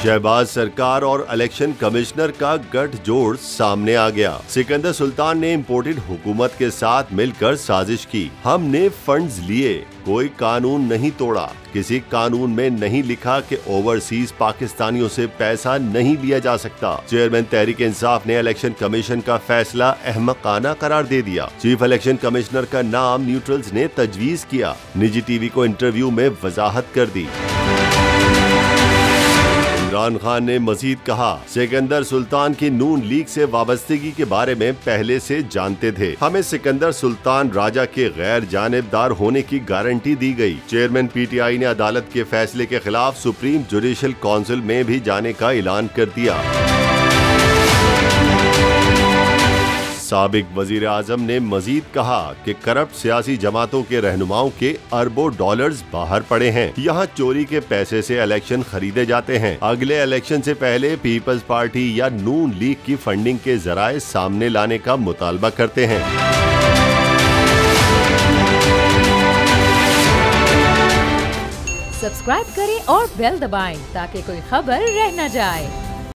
शहबाज सरकार और election commissioner का गठजोड़ सामने आ गया। सिकंदर सुल्तान ने इम्पोर्टेड हुकूमत के साथ मिलकर साजिश की। हमने फंड्स लिए, कोई कानून नहीं तोड़ा। किसी कानून में नहीं लिखा कि ओवरसीज पाकिस्तानियों से पैसा नहीं लिया जा सकता। चेयरमैन तहरीक इंसाफ ने इलेक्शन कमीशन का फैसला अहमकाना करार दे दिया। चीफ इलेक्शन कमिश्नर का नाम न्यूट्रल्स ने तजवीज किया। निजी टीवी को इंटरव्यू में वजाहत कर दी। इमरान खान ने मजीद कहा, सिकंदर सुल्तान की नून लीग से वाबस्तगी के बारे में पहले से जानते थे। हमें सिकंदर सुल्तान राजा के गैर जानिबदार होने की गारंटी दी गई। चेयरमैन पीटीआई ने अदालत के फैसले के खिलाफ सुप्रीम जुडिशल काउंसिल में भी जाने का ऐलान कर दिया। साबिक वजीर आजम ने मजीद कहा कि करप्ट सियासी जमातों के रहनुमाओं के अरबों डॉलर्स बाहर पड़े हैं। यहाँ चोरी के पैसे से इलेक्शन खरीदे जाते हैं। अगले इलेक्शन से पहले पीपल्स पार्टी या नून लीग की फंडिंग के जराए सामने लाने का मुतालबा करते हैं। सब्सक्राइब करें और बेल दबाएं ताकि कोई खबर रह न जाए।